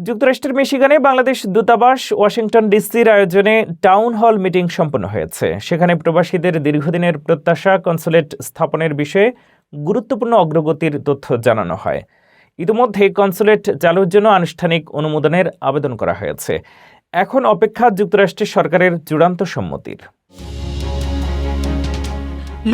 যুক্তরাষ্ট্রের মিশিগানে বাংলাদেশ দূতাবাস ওয়াশিংটন ডিসির আয়োজনে টাউন হল মিটিং সম্পন্ন হয়েছে। সেখানে প্রবাসীদের দীর্ঘদিনের প্রত্যাশা কনসুলেট স্থাপনের বিষয়ে গুরুত্বপূর্ণ অগ্রগতির তথ্য জানানো হয়। ইতিমধ্যে কনসুলেট চালুর জন্য আনুষ্ঠানিক অনুমোদনের আবেদন করা হয়েছে। এখন অপেক্ষা যুক্তরাষ্ট্রের সরকারের চূড়ান্ত সম্মতির।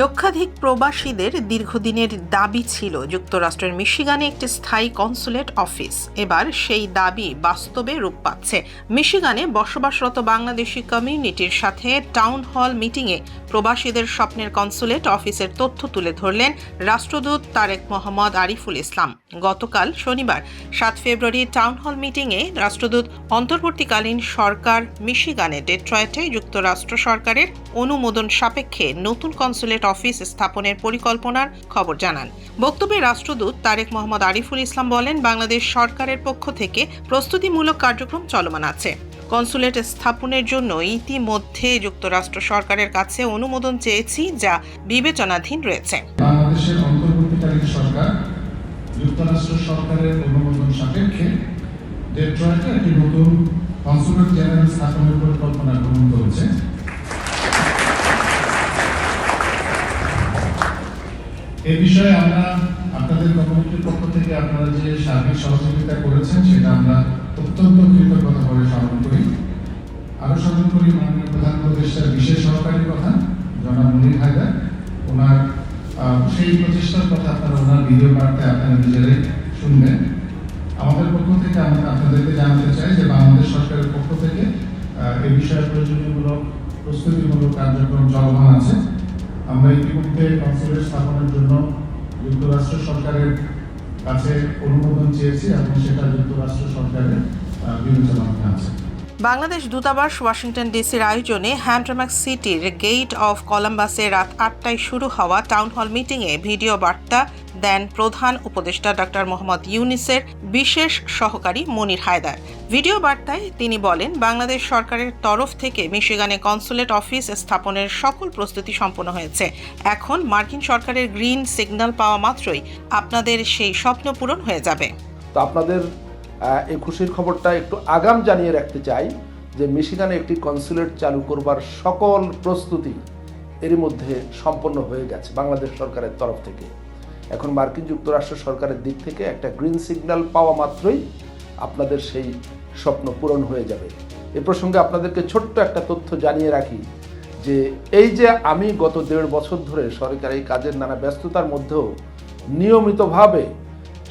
লক্ষাধিক প্রবাসীদের দীর্ঘদিনের দাবি ছিল যুক্তরাষ্ট্রের মিশিগানে একটি স্থায়ী কনসুলেট অফিস। এবার সেই দাবি বাস্তবে রূপ পাচ্ছে। মিশিগানে বসবাসরত বাংলাদেশি কমিউনিটির সাথে টাউন হল মিটিংয়ে প্রবাসীদের স্বপ্নের কনসুলেট অফিসের তথ্য তুলে ধরলেন রাষ্ট্রদূত তারেক মোহাম্মদ আরিফুল ইসলাম। গতকাল শনিবার 7 ফেব্রুয়ারি টাউন হল মিটিংয়ে রাষ্ট্রদূত অন্তর্বর্তীকালীন সরকার মিশিগানে ডেট্রয়েটে যুক্তরাষ্ট্র সরকারের অনুমোদন সাপেক্ষে নতুন কনসুলেট অফিস স্থাপনের পরিকল্পনার খবর জানান। বক্তব্যে রাষ্ট্রদূত তারেক মোহাম্মদ আরিফুল ইসলাম বলেন, বাংলাদেশ সরকারের পক্ষ থেকে প্রস্তুতিমূলক কার্যক্রম চলমান আছে। কনসুলেট স্থাপনের জন্য ইতিমধ্যে যুক্তরাষ্ট্র সরকারের কাছে অনুমোদন চেয়েছি, যা বিবেচনাধীন রয়েছে। বাংলাদেশের অন্তর্বর্তীকালীন সরকার যুক্তরাষ্ট্র সরকারের অনুমোদন সাপেক্ষে ডেট্রয়েটে একটি নতুন কনসুলেট জেনারেল স্থাপনের পরিকল্পনা গ্রহণ করেছে। এ বিষয়ে আমরা আপনাদের কমিউনিটির পক্ষ থেকে আপনারা যে সার্বিক সহযোগিতা করেছেন সেটা আমরা অত্যন্ত কৃতজ্ঞতা করে স্মরণ করি। আরো স্মরণ করি মাননীয় প্রধান উপদেষ্টার বিশেষ সহকারী কথা জনাব মনির হায়দার, ওনার সেই প্রচেষ্টার কথা আপনারা ওনার ভিডিও বার্তায় আপনারা নিজেরাই শুনবেন। আমাদের পক্ষ থেকে আমরা আপনাদেরকে জানাতে চাই যে বাংলাদেশ সরকারের পক্ষ থেকে এ বিষয়ে প্রয়োজনীয়মূলক প্রস্তুতিমূলক কার্যক্রম চলমান আছে। আমরা ইতিমধ্যে কনসুলেট স্থাপনের জন্য যুক্তরাষ্ট্র সরকারের কাছে অনুমোদন চেয়েছি এবং সেটা যুক্তরাষ্ট্র সরকারের বিবেচনাধীন আছে। বাংলাদেশ দূতাবাস ওয়াশিংটন ডিসির আয়োজনে হ্যামট্রাম্যাক সিটির গেট অফ কলম্বাসে রাত 8টায় শুরু হওয়া টাউন হল মিটিংয়ে ভিডিও বার্তা দেন প্রধান উপদেষ্টা ডক্টর মোহাম্মদ ইউনূসের বিশেষ সহকারী মনির হায়দার। ভিডিও বার্তায় তিনি বলেন, বাংলাদেশ সরকারের তরফ থেকে মিশিগানে কনসুলেট অফিস স্থাপনের সকল প্রস্তুতি সম্পন্ন হয়েছে। এখন মার্কিন সরকারের গ্রিন সিগন্যাল পাওয়া মাত্রই আপনাদের সেই স্বপ্ন পূরণ হয়ে যাবে। তো আপনাদের এই খুশির খবরটা একটু আগাম জানিয়ে রাখতে চাই যে মিশিগানে একটি কনসুলেট চালু করবার সকল প্রস্তুতি এরই মধ্যে সম্পন্ন হয়ে গেছে বাংলাদেশ সরকারের তরফ থেকে। এখন মার্কিন যুক্তরাষ্ট্র সরকারের দিক থেকে একটা গ্রিন সিগন্যাল পাওয়া মাত্রই আপনাদের সেই স্বপ্ন পূরণ হয়ে যাবে। এ প্রসঙ্গে আপনাদেরকে ছোট্ট একটা তথ্য জানিয়ে রাখি যে এই যে আমি গত 1.5 বছর ধরে সরকারি কাজের নানা ব্যস্ততার মধ্যেও নিয়মিতভাবে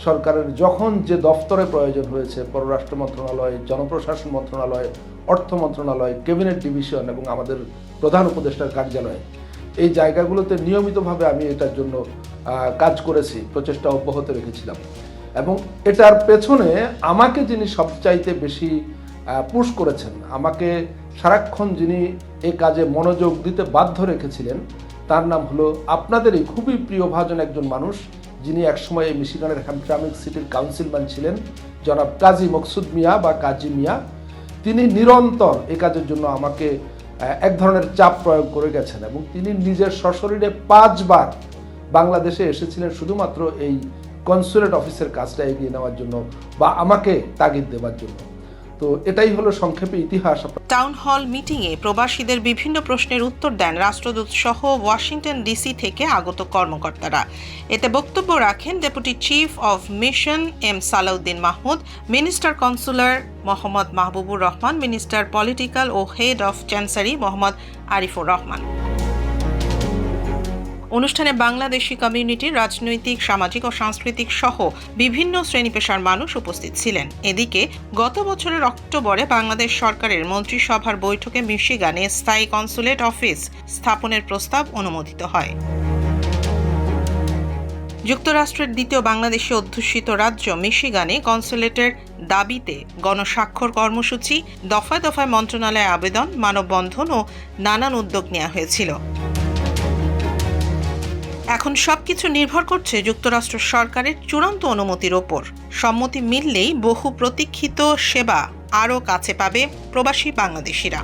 সরকারের যখন যে দফতরে প্রয়োজন হয়েছে, পররাষ্ট্র মন্ত্রণালয়, জনপ্রশাসন মন্ত্রণালয়, অর্থ মন্ত্রণালয়, ক্যাবিনেট ডিভিশন এবং আমাদের প্রধান উপদেষ্টার কার্যালয়, এই জায়গাগুলোতে নিয়মিতভাবে আমি এটার জন্য কাজ করেছি, প্রচেষ্টা অব্যাহত রেখেছিলাম। এবং এটার পেছনে আমাকে যিনি সবচাইতে বেশি পুশ করেছেন, আমাকে সারাক্ষণ যিনি এই কাজে মনোযোগ দিতে বাধ্য রেখেছিলেন, তার নাম হলো আপনাদেরই খুবই প্রিয়ভাজন একজন মানুষ, যিনি একসময় এই মিশিগানের হ্যামট্রাম্যাক সিটির কাউন্সিলম্যান ছিলেন, জনাব কাজী মকসুদ মিয়া বা কাজী মিয়া। তিনি নিরন্তর এই কাজের জন্য আমাকে এক ধরনের চাপ প্রয়োগ করে গেছেন এবং তিনি নিজের সশরীরে 5 বার বাংলাদেশে এসেছিলেন শুধুমাত্র এই কনসুলেট অফিসের কাজটা এগিয়ে নেওয়ার জন্য বা আমাকে তাগিদ দেওয়ার জন্য। তো এটাই হলো সংক্ষেপে ইতিহাস। টাউন হল মিটিংয়ে প্রবাসীদের বিভিন্ন প্রশ্নের উত্তর দেন রাষ্ট্রদূত সহ ওয়াশিংটন ডিসি থেকে আগত কর্মকর্তারা। এতে বক্তব্য রাখেন deputy chief of mission M Salahuddin Mahmud, minister consular Mohammad Mahbubur Rahman, minister political ও head of chancery Mohammad Arifur Rahman. অনুষ্ঠানে বাংলাদেশি কমিউনিটির রাজনৈতিক, সামাজিক ও সাংস্কৃতিক সহ বিভিন্ন শ্রেণী পেশার মানুষ উপস্থিত ছিলেন। এদিকে গত বছরের অক্টোবরে বাংলাদেশ সরকারের মন্ত্রিসভার বৈঠকে মিশিগানে স্থায়ী কনসুলেট অফিস স্থাপনের প্রস্তাব অনুমোদিত হয়। যুক্তরাষ্ট্রের দ্বিতীয় বাংলাদেশি অধ্যুষিত রাজ্য মিশিগানে কনসুলেটের দাবিতে গণস্বাক্ষর কর্মসূচি, দফায় দফায় মন্ত্রণালয়ে আবেদন, মানববন্ধন ও নানান উদ্যোগ নেওয়া হয়েছিল। এখন সবকিছু নির্ভর করছে যুক্তরাষ্ট্র সরকারের চূড়ান্ত অনুমতির ওপর। সম্মতি মিললেই বহু প্রতীক্ষিত সেবা আরও কাছে পাবে প্রবাসী বাংলাদেশিরা।